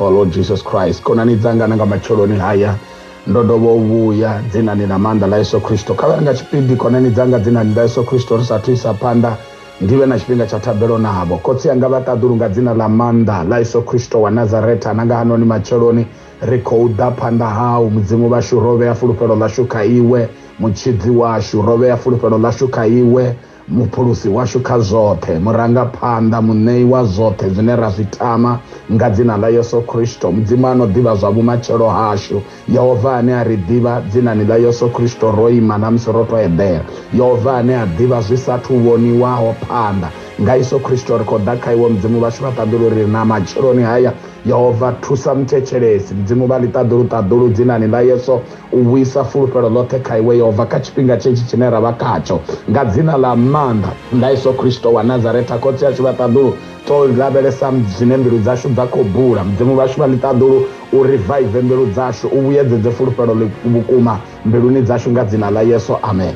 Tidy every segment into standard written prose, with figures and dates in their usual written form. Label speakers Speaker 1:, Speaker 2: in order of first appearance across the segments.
Speaker 1: Oh Lord Jesus Christ, konani dzanga nanga macholoni haya ndodobo ubuya dzina ni namanda la Yesu Kristo kavanga chipindi konani dzanga dzina ni la Yesu Kristo risatwisa panda ndiwe na chipinga cha tabelo na habo kotsi anga batadurunga dzina la manda la Yesu Kristo wa Nazareta nanga hanoni macholoni rikouda panda hau mudzimu bashu rove ya fulufelo lashuka iwe muchidzi washu rove ya fulufelo lashuka iwe mupulusi washu kazote muranga panda munei wa zote zinera zitama ngadzina la Yesu Kristo mdzimano diva zvabu machero hashu Yehova ane aridiva dzina ni la Yesu Kristo roima na msoroto edera Yehova ane adiva zvisatu woniwaho panda nga Yesu Kristo rikodaka iwe mdzimu vashu vatadururi na macheroni haya Yehova tusa mtecheresi mdzimu valitaduru dzina ni la Yesu uwisa fulufelo lote kaiwe Yehova kachipinga chechi chinera vakacho nga dzina la manda la Yesu Kristo wa Nazareta kotsi yachu vataduru toiraberesa mdzine mbiru dzashu dzakobhura mdzimu vashu valitaduru urivive mbiru dzashu uyedzedze fulufelo likubukuma mbiruni dzashu nga dzina la Yesu amen.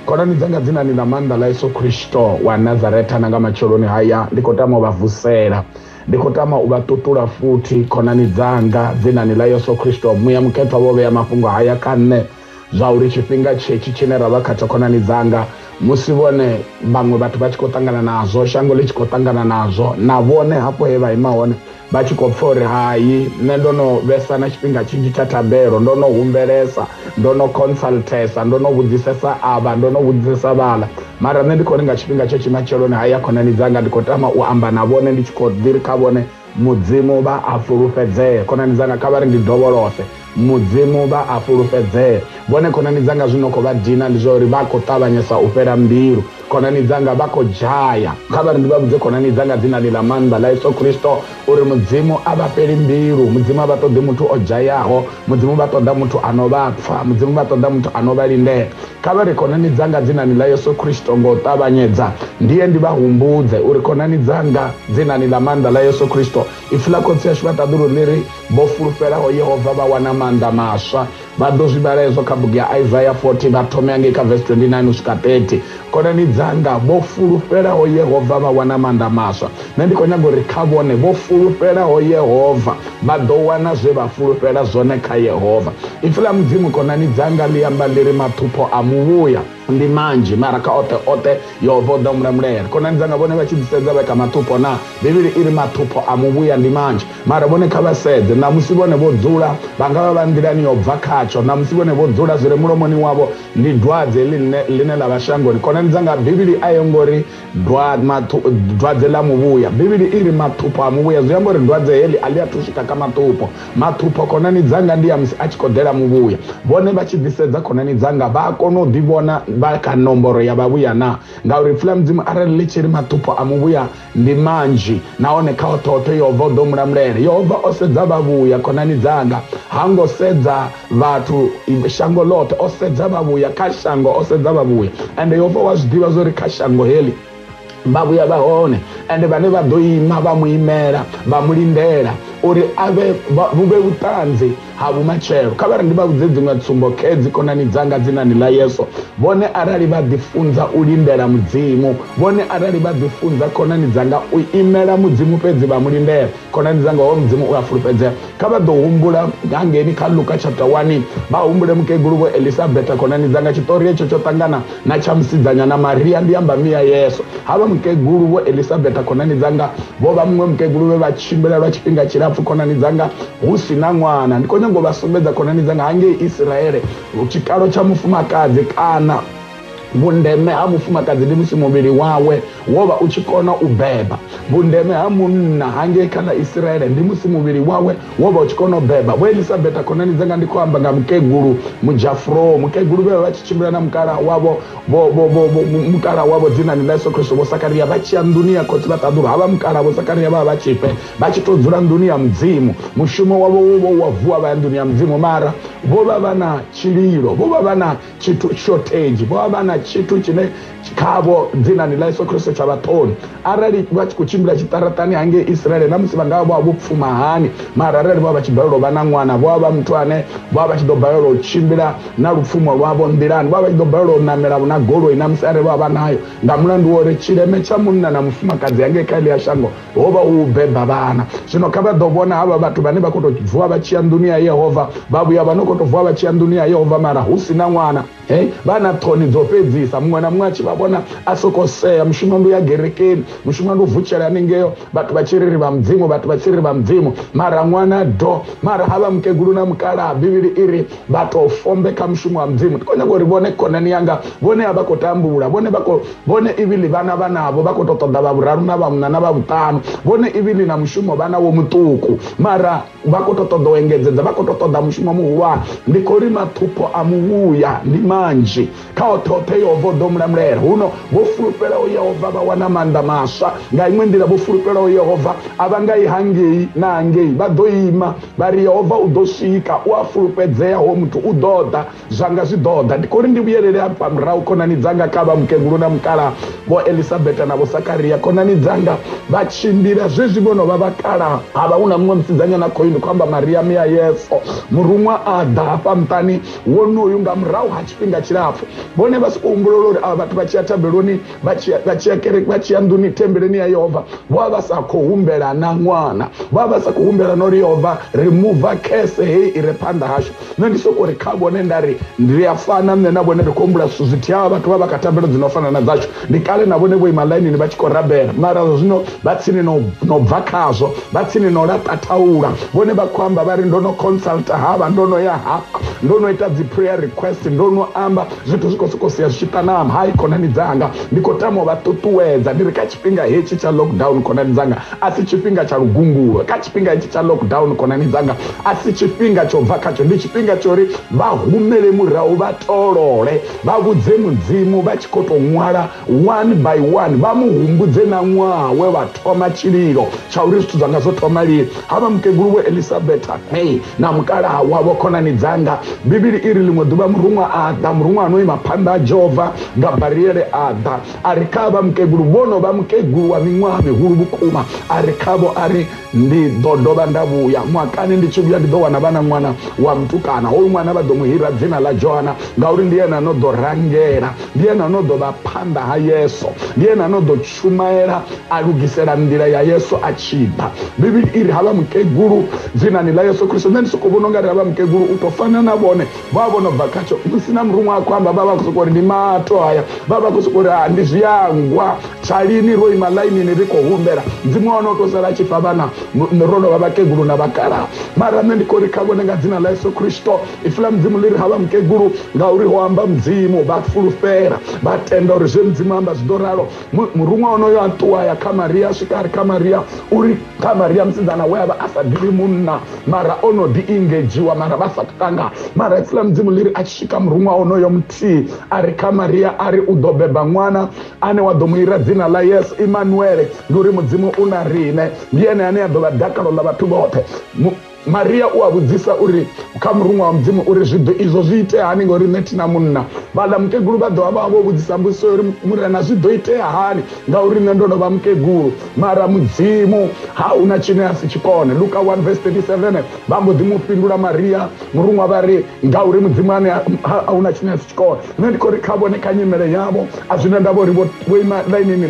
Speaker 1: Konani dzanga dzina ni la manda la Yesu Kristo wa Nazareta nanga macholoni haya ndikotama uvavusera ndikotama uvatutula futi konani dzanga dzina ni la Yesu Kristo muya muketwa vove ya mafungo haya kane zvauri chipinga chechi chinera vakacha konani dzanga musivone bamwe vatu vachikotangana nazo shango lichikotangana nazo navone hapo heva imaone vachikopfori hayi nendono vesana chipinga chinji cha tabero ndono humberesa ndono consultesa ndono vudzisesa ava ndono vudzisesa vala mara nendikoninga chipinga chechi macheloni haya konani dzanga ndikotama uamba navone ndichikodiri kavone mudzimu va afulufhedzea konani dzanga kavari ndidovolose mudzimu va afulufhedzea vone konani dzanga zvinoko vadhina ndizvori vakotavanyesa upera mbiru konani dzanga vakojaya kavari ndivavudze konani dzanga dzina ni la manda la Yesu Kristo uri mudzimu avaperi mbiru mudzimu avatodhi mutu ojayaho mudzimu vatoda mutu anovapfa mudzimu vatoda mutu anovalindera kavari konani dzanga dzina ni la Yesu Kristo ngotavanyedza ndiye ndivahumbudze uri konani dzanga dzina ni la manda la Yesu Kristo ifula kotsi yashu vataduru liri bofulufelaho Yehova vawana manda maswa vadozvibalezo kabhuku ya Isaiah 40 vatome angeka verse 29 kusvika 30 konani dzanga bofulufelaho Yehova vawana manda maswa nendikonyagori kavone bofulufelaho Yehova vadowana zvevafulufela zvone kaYehova ifula mudzimu konani dzanga liyamba liri matupo amuvuya ndi manji mara ka ote Yehova odomuremurera konani dzanga vone vachidzisedza veka matupo na bibili iri matupo amuvuya ndi manji mara vone kavasedze namusi vone vodzula vangava vandirani yobva kacho namusi vone vodzula zviri mulomoni wavo ndi dwadze line lavashangoni konani dzanga bibili ayongori dwadze lamuvuya bibili iri matupo amuvuya zviyambori dwadze heli aliyatusvika matupo konani dzanga ndiyamusi achikodhera muvuya vone vachidzisedza konani dzanga vakonodivona vakanomboro yavavuya na ngauri fula mudzimu arali lichiri matupo amuvuya ndi manji naone kaototo Yehova odomuremurera Yehova osedza vavuya konani dzanga hangosedza vatu shango lote osedza vavuya kashango osedza vavuya ende Yehova wazvidiva zori kashango heli vavuya vahone ende vane vadoima vamuimera vamulindera uri ave vuve utanzi havu machero kavari ndivavudze dzimwe tsumbo kedzi konani dzanga dzina ni la Yesu vone arali vadifunza ulindera mudzimu vone arali vadifunza konani dzanga uimera mudzimu pedzi vamulindera konani dzanga wo mudzimu uyafulufhedzea kavadohumbula hangeni ka Luka chapter 1 vahumbule mukegulu vo Elisabeta konani dzanga chitori echo chotangana nachamusidzanyana Maria ndiyamba miya Yesu hava mukegulu vo Elisabeta konani dzanga vova mumwe mukegulu vevachimbira vachipinga chirapfu konani dzanga husina mwana ndikonyango vasombedza konani dzanga hange Israere chikaro cha mufumakadzi kana bundeme ha mufumakadzi ndi musi muviri wawe wova uchikona ubeba bundeme ha munna hange kana Israele ndi musi muviri wawe wova uchikona ubeba vo Elisabeta konani dzanga ndikoamba nga mukegulu mujafro mukegulu veve vachichimbira na mukara wavo mukara wavo dzina ni la Yesu Kristo vo Sakaria vachiya nduniya kotsi vataduru hava mukara vo Sakaria vava vachipe vachitodzura nduniya mudzimu mushumo wavo wovo wavuwa vaya nduniya mudzimu mara boba bana chiliro, boba bana chitu shortage, boba bana chitu chine chikabo dzina ni la Yesu Kristo chavatoni. Arali vachikuchimbira chitaratani hange Israeli namusi vangava vapfuma hani mara arali vava chibhairo vana mwana vava mtu ane vava chidobhairo chimbira na rupfumo rwavo mbirani vava chidobhairo namera na goro inamusi ari vava nayo ngamulandu wore chireme chamunna na mufumakadzi yange kaili ya shango hova ubhebha vana zvino kavadovona hava vatu vane vakotovhuwa vachiya dunia Yehova vabuya vanokotovhuwa vachiya dunia Yehova mara husina mwana vana toni dzopedzisa mumwe na mumwe achivavona asokoseya mushumandu yagerekeni mushumandu vhuchera anengeyo vatu vachiriri vamdzimu vatu vachiriri vamdzimu mara mwana do mara hava mukeguru na mukala bibiri iri vatofombeka mushumo wa mdzimu tikonyangori vone konani yanga vone avakotambura vone ivili vana vanavo vakototoda vavuraru na vamuna na vavutano vone ivili na mushumo vana womutuku mara vakototodoengedzedza vakototoda mushumo muhuwana ndikori matupo amuuya manje kaotote Yehova domlamlero uno vofulupela Yehova vawana manda masha ngaimwendira vofulupela Yehova avangaihangi nange vadoima vari Yehova udosvika uafulupedzea ho mtu udoda zvanga zvidoda ndikori ndivuyerere pamrau konani dzanga kava mukeguru na mukala vo Elisabeta navo Zakaria konani dzanga vachimbira zvezvivono vavakala havauna mumwe musidzanya nakoini kwamba Mariamu ya Yesu murumwa adha pamutani wonoyu ngamrau hachipinga chirafu vone vasikuumbulolori ava vatu vachiya tabeloni vachiya nduni tembeleni ya Yehova vavasakuhumbela na mwana vavasakuhumbela nori Yehova remova kese hei ire panda hasho nendisoko rikabone ndari ndiyafana mne nabone rikumbula suziti ava vatu vavakatabelo dzinofana na dzacho ndikale nabone voimalaini vachikorabera mara zvino vatsini nobvakazvo vatsini noratataura vone vakwamba vari ndono consulta hava ndono ya hapa ndonoita dziprayer request ndonoamba zvitu zvikosikoseya zvichitanama hai konani dzanga ndikotamo vatutuwedza ndiri kachipinga hechi cha lockdown konani dzanga asi chipinga cha rugunguro kachipinga hechi cha lockdown konani dzanga asi chipinga chobva kacho ndichipinga chori vahumere murau vatorore vavudze mudzimu vachikotomwara one by one vamuhumbudze namwawe vatoma chiriro chauri zvitu zvangazotoma liri hava mukeguru weElisabeta namukala wavo konani dzanga bibiri iri limwe dhuva murumwa adha murumwa anoima panda aJehovha ngabhariyere adha arikava mukeguru vono vamukeguru wa mimwa mihuru vukuma arikavo ari ndidhodova ndavuya mwakani ndichivuya ndidowana vana mwana wa mtukana hoyu mwana vadomuhirira dzina la Johana ngauri ndiyena anodorangera ndiyena anodovapanda hayesu ndiyena anodochumaira arugisera ndira ya Yesu achibva bibiri iri hava mukeguru dzina ni la Yesu Kristo nendisokuvonongari hava mukeguru utofana navone vavonobva kacho musina murumwa akwamba baba kusokori ndi mato haya baba kusokori handizviyangwa chalini roi malaini nirikohumbera mdzimu wanotosara chifa vana rono vavakeguru navakara mara mendikori kavonenga dzina la Yesu Kristo ifila mdzimu liri hava mukeguru ngauri hoamba mdzimu vafulufera vatenda uri zvemdzimu amba zvidoraro murumwa unoyo atuwaya kamaria svika ari kamaria uri kamaria musidzana weava asadiri munna mara onodiingejiwa mara vasatanga mara ifila mdzimu liri achisvika murumwa unoyo muti ari kamaria ari udobhebha mwana ane wadomuira dzina la Yesu Emmanuel nduri mudzimu unarine ndiyene ane yadova dakaro la vatu vote Maria uavudzisa uri kamurumwa wa mdzimu uri zvido izvo zviite hani ngori netina munna vala mukeguru vadova vavovudzisa mbuso uri murena zvidoite hani ngauri nendonova mukeguru mara mudzimu hauna chine asi chikone Luka 1:37 vambodhimupindura Maria murumwa vari ngauri mudzimu ane hauna chine asi chikone nendikori kavone kanyemere yavo azvina ndavo uri voima laini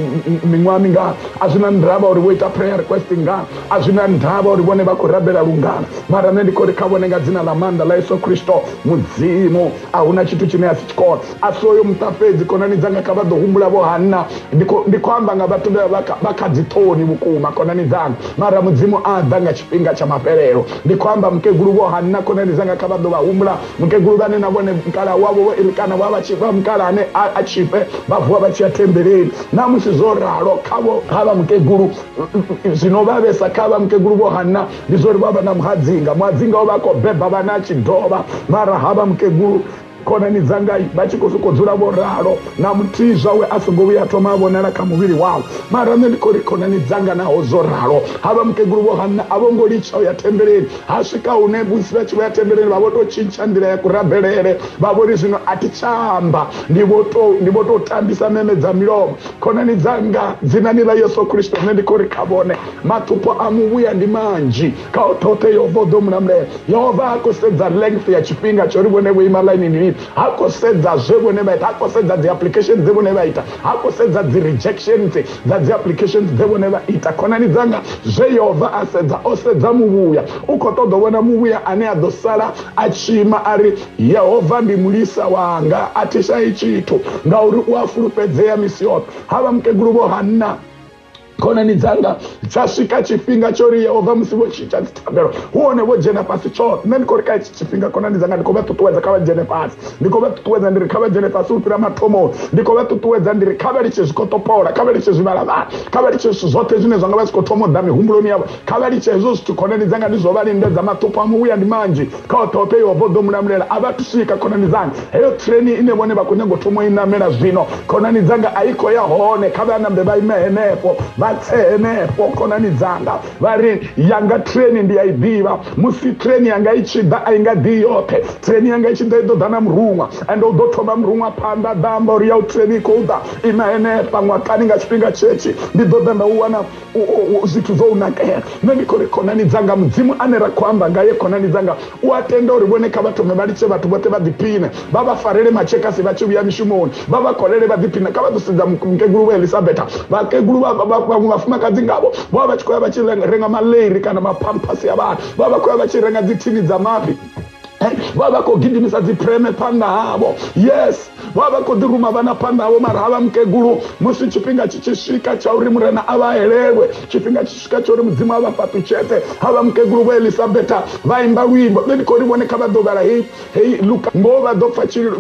Speaker 1: mimwa minga azvina ndava uri voita prayer request nga azvina ndava uri vone vakurabhera rungana mara nendikori kavonenga dzina la manda la Yesu Kristo mudzimu hauna chitu chine asi chikona asi oyo mutapedzi konani dzanga kavadohumbula vohana ndikwamba nga vatu vakadzitoni vukuma konani dzanga mara mudzimu adhanga chipinga chamaperero ndikwamba mukeguru vohana konani dzanga kavadovahumbula mukeguru vane navone mkala wavo kana vavachifa mkala ane achife vavuwa vachiya tembeleni namusizoraro kavo hava mukeguru zvinovavesa kava mukeguru vohana ndizori vava na mwadzinga ovakobhebha vana chidhova mara hava mukeguru konani dzangai vachikosokodzura voraro namutizva weasongovuya tomavonera kamuviri wavo mara nendikori konani dzanga naho zoraro hava mukeguru vohana avongorichauya tembereri hasvika une busi vachiuya tembereri vavotochincha ndira yakurabherere vavori zvino atichamba ndivototambisa meme dzamiromo konani dzanga dzinani rayesu kristu nendikori kavone matupo amuvuya ndimanji kaotote yovodho munamurere yehova akosedza length yachipinga chorivone weimalainini akosedza zvevone vaita akosedza dziapplications dzevone vaita akosedza dzirejections dzadziapplications dzevone vaita konani dzanga zveyehovha asedza osedza muvuya ukotodovona muvuya ane adosara achima ari yehovha ndimulisa wanga atishayi chitu ngauri uafulufhedzea misi yote hava mukeguru vohana konani dzanga chasvika chipinga chori yehovha musivo chicha dzitabero uone vojena pasi chose nendikorikai ichi chipinga konani dzanga ndikovatutuwedza kavajene pasi ndikovatutuwedza ndiri kavajene pasi upira matomo ndikovatutuwedza ndiri kava richezvikotopaura kava richezvivaravara kava richezvote zvine zvanga vasikotomodza mihumbuloni yavo kava richezvo zviti konani dzanga ndizvovarindedza matopo amuuya ndimanji kaotope yehovha munamurera avatusvika konani dzanga heyo treni inevone vakunyangotomoinamera zvino konani dzanga aiko yahone kavanambe vaimehenepo vatsehenepo konani dzanga vari yanga treni ndiyaidiva musi treni yanga ichida aingadii yote treni yanga ichida idodhana murumwa ande udotoma murumwa panda damba riya utreni ikuda imahenepa mwakani ngachipinga chechi ndidodhana uwana zvitu zounakera nendikori konani dzanga mudzimu ane rakwamba ngaye konani dzanga uatenda urivoneka vatome variche vatu vote vadhipine vavafarere machekasi vachiuya mishumoni vavakorere vadhipine kavatosidza mukeguru weelisabeta vakeguru vamwe vafumakadzi ngavo vava vachikuya vachirenga maleri kana mapampasi avanhu vava vakuya vachirenga dzitini dzamapi vava kogidimisa dzipreme panda havo yes vava kodiruma vana panda havo mara hava mukeguru musi chipinga chichisvika chauri murena avahererwe chipinga chisvika chauri mudzimu avapatu chete hava mukeguru veelisabeta vaimba rwimbo nedikorivoneka vadogara hei luka ngo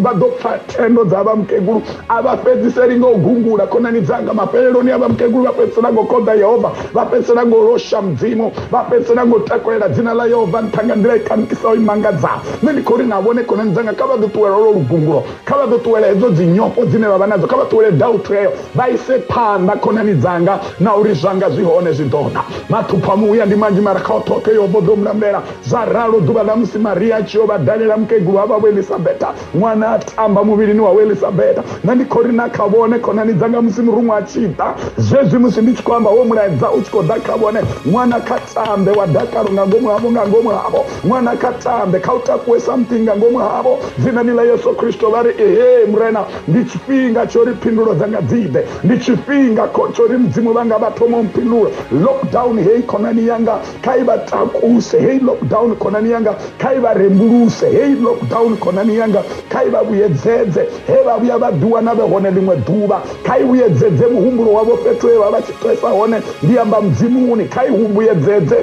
Speaker 1: vadopfa tendo dzava mukeguru avapedziseri ngogungura konani dzanga mapereroni ava mukeguru vapedzisira ngokodha yehovha vapedzisira ngorosha mudzimu vapedzisira ngotakurera dzina layehovha ntanga ndira ikanikisawo imanga dzavo nendikori navone konani dzanga kavatotuwera ro rugunguro kavatotuwera hedzo dzinyoko dzine vava nadzo kavatuwere dautreyo vaise panda konani dzanga nauri zvanga zvihone zvidhona matupa muuya ndimanji mara kaotoke yovodho munamurera zvararo dhuva namusi mariya chiyova dhanira mukeguru ava weelisabeta mwana atamba muvirini waweelisabeta nandikori nakavone konani dzanga musi murumwe achida zvezvi musi ndichikwamba womuraidza uchikodha kavone mwana katambe wadhakaronga ngomwe havo ngangomwe havo mwana katambe kautakuwe something ngangomwe havo dzinani layesu kristu vari ehe murena ndichipinga chori pinduro dzanga dzide ndichipinga chori mudzimu vanga vatomo mupinduro lockdown hei konani yanga kaivatakuse hei lockdown konani yanga kaivaremburuse hei lockdown konani yanga kaivavuyedzedze hei vavuya vadhuwa navehone limwe dhuva kaivuyedzedze muhumbulo wavo fetweva vachitwesa hone ndiyamba mudzimuni kaivuyedzedze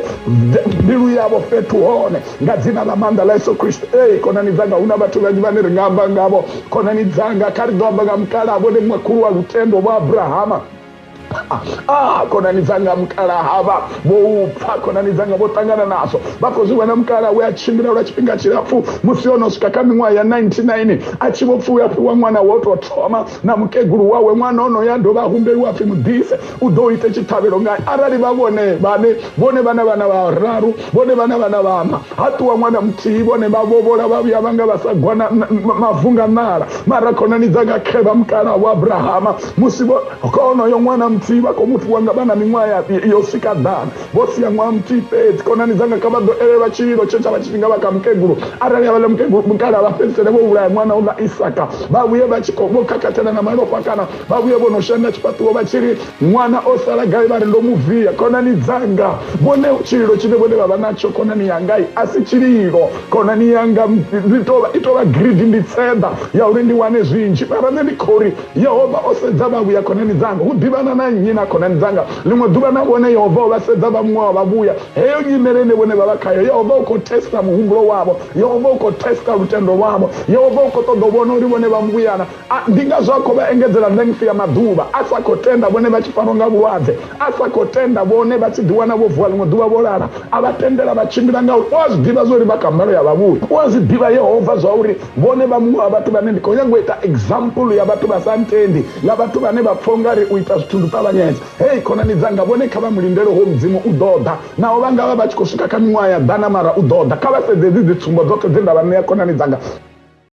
Speaker 1: mbilu yavo fetu hone ngadzina lamanda layesu kristu ei konani dzanga una vatu vanji vane ringamba ngavo konani dzanga karidhamba ngamukala avo nemwekuru walutendo vaabhrahama konani dzanga mukala hava voupfa konani dzanga votangana nazo vakozviwana mukala weachimbira ura chipinga chirafu musi yonosvika kamimwa ya 99 achivopfuyapiwa mwana wototoma namukeguru wawe mwana onoya ndovahumberiwa afi mudhise udoite chitaviro ngai arari vavone vone vana vararu vone vana vana hatuwa mwana mutii vone vavovola vavuya vanga vasagwana mavhunga nara mara konani dzanga kheva mukala waabhrahama musi konoyo mwana mutii vakomuti wanga vana mimwaya yosvika dhana vosiya mwa mutii pedzi konani dzanga kavadoereva chiriro checha vachipinga vakamukeguru arari avale mukala vapedzisere vouraya mwana una isaka vavuye vokakatana namaropa kana vavuye vonoshanda chipatuvo vachiri mwana osara gai vari ndomuvhiya konani dzanga vone chiriro chine vone vava nacho konani yangai asi chiriro konani yanga itova gridi nditsenda yauri ndiwane zvinji mara nendikori yehovha osedza vavuya konani dzanga kudhivana nyina konani dzanga limwe duva navone Yehova vasedza vamwe vavuya heyo nyimele nevone vavakayo Yehova ukotesta muhumbulo wavo Yehova ukotesta lutendo rwavo Yehova ukotodovona uri vone vambuyana ndinga zvako vaengedzera length ya maduva asakotenda vone vachifanonga vuvadze asakotenda vone vachidiwana vovuwa limwe duva volala avatendera vachimbira ngauri wazvidiva zvauri vakamharo yavavuya wazvidiva Yehova zvauri vone vamwe vavatu vanende konyangoita example yavatu vasantendi yavatu vane vapfongari uita zvitundu pavanyenzi hei konani dzanga vone kavamulindero mudzimu udhodha navo vangava vachikosvika kamimwaya dhana mara udhodha kavasedze dzidzi tsumbo dzoke dzendava neya konani dzanga